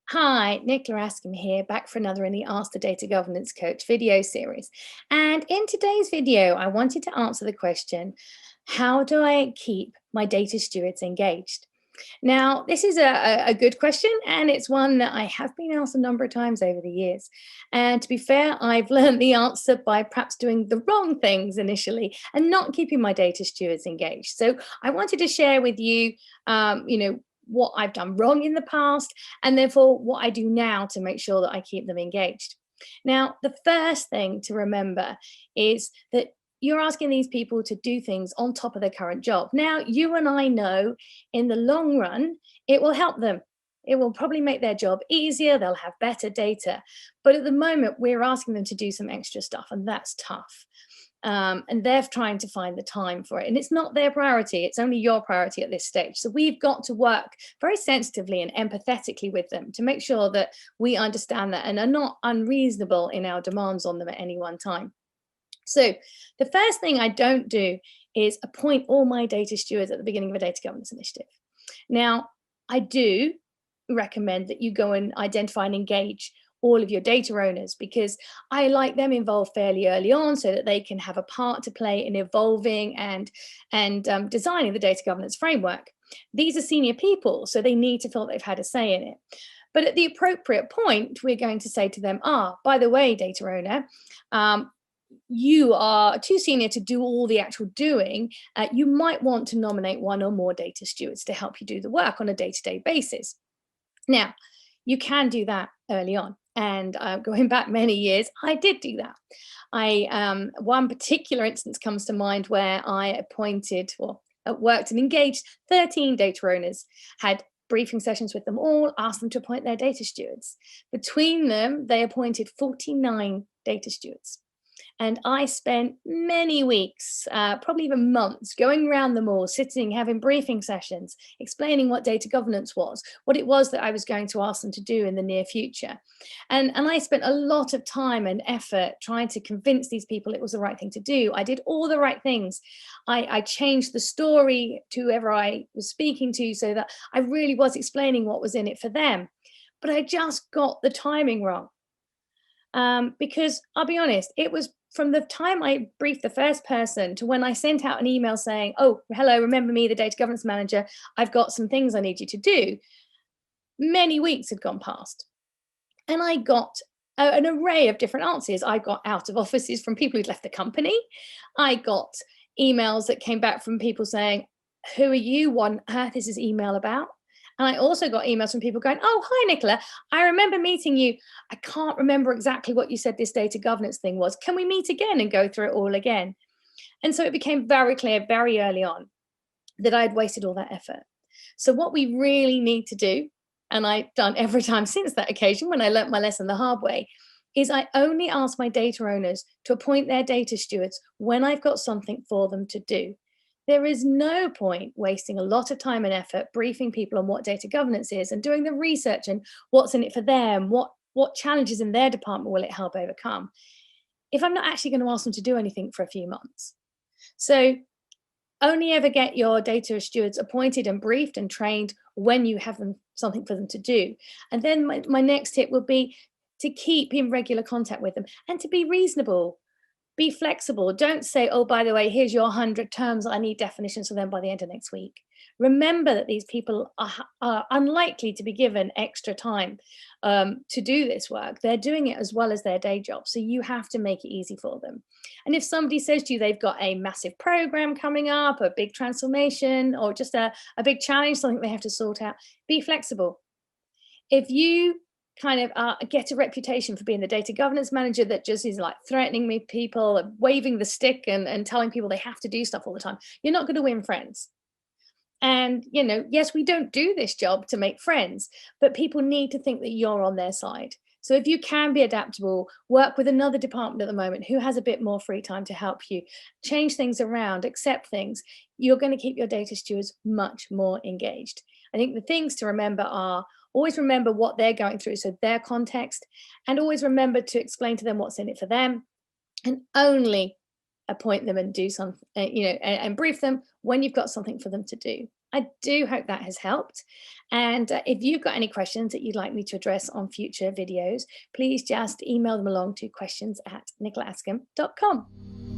Hi, Nicola Askham here, back for another in the Ask the Data Governance Coach video series. And in today's video, I wanted to answer the question, how do I keep my data stewards engaged? Now, this is a good question, and it's one that I have been asked a number of times over the years. And to be fair, I've learned the answer by perhaps doing the wrong things initially and not keeping my data stewards engaged. So I wanted to share with you, what I've done wrong in the past, and therefore what I do now to make sure that I keep them engaged. Now, the first thing to remember is that you're asking these people to do things on top of their current job. Now, you and I know in the long run, it will help them. It will probably make their job easier. They'll have better data. But at the moment, we're asking them to do some extra stuff, and that's tough. And they're trying to find the time for it. And it's not their priority, it's only your priority at this stage. So we've got to work very sensitively and empathetically with them to make sure that we understand that and are not unreasonable in our demands on them at any one time. So the first thing I don't do is appoint all my data stewards at the beginning of a data governance initiative. Now, I do recommend that you go and identify and engage all of your data owners, because I like them involved fairly early on so that they can have a part to play in evolving and designing the data governance framework. These are senior people, so they need to feel they've had a say in it. But at the appropriate point, we're going to say to them, by the way, data owner, you are too senior to do all the actual doing. You might want to nominate one or more data stewards to help you do the work on a day-to-day basis. Now, you can do that early on. And going back many years, I did do that. One particular instance comes to mind where I appointed, worked and engaged 13 data owners, had briefing sessions with them all, asked them to appoint their data stewards. Between them, they appointed 49 data stewards. And I spent many weeks, probably even months, going around them all, sitting, having briefing sessions, explaining what data governance was, what it was that I was going to ask them to do in the near future. And I spent a lot of time and effort trying to convince these people it was the right thing to do. I did all the right things. I changed the story to whoever I was speaking to so that I really was explaining what was in it for them. But I just got the timing wrong. Because I'll be honest, it was from the time I briefed the first person to when I sent out an email saying, oh, hello, remember me, the data governance manager, I've got some things I need you to do. Many weeks had gone past. And I got an array of different answers. I got out of offices from people who'd left the company. I got emails that came back from people saying, who are you? What on earth is this email about? And I also got emails from people going, oh, hi, Nicola. I remember meeting you. I can't remember exactly what you said this data governance thing was. Can we meet again and go through it all again? And so it became very clear very early on that I'd wasted all that effort. So what we really need to do, and I've done every time since that occasion when I learnt my lesson the hard way, is I only ask my data owners to appoint their data stewards when I've got something for them to do. There is no point wasting a lot of time and effort briefing people on what data governance is and doing the research and what's in it for them, what challenges in their department will it help overcome, if I'm not actually going to ask them to do anything for a few months. So only ever get your data stewards appointed and briefed and trained when you have something for them to do. And then my next tip would be to keep in regular contact with them and to be reasonable. Be flexible. Don't say, oh, by the way, here's your 100 terms. I need definitions for them by the end of next week. Remember that these people are unlikely to be given extra time to do this work. They're doing it as well as their day job. So you have to make it easy for them. And if somebody says to you they've got a massive program coming up, a big transformation, or just a big challenge, something they have to sort out, be flexible. If you kind of get a reputation for being the data governance manager that just is like threatening me people and waving the stick and telling people they have to do stuff all the time, you're not going to win friends. And, yes, we don't do this job to make friends, but people need to think that you're on their side. So if you can be adaptable, work with another department at the moment who has a bit more free time to help you, change things around, accept things, you're going to keep your data stewards much more engaged. I think the things to remember are always remember what they're going through, so their context, and always remember to explain to them what's in it for them, and only appoint them and do something, and brief them when you've got something for them to do. I do hope that has helped. And if you've got any questions that you'd like me to address on future videos, please just email them along to questions@nicolaascombe.com.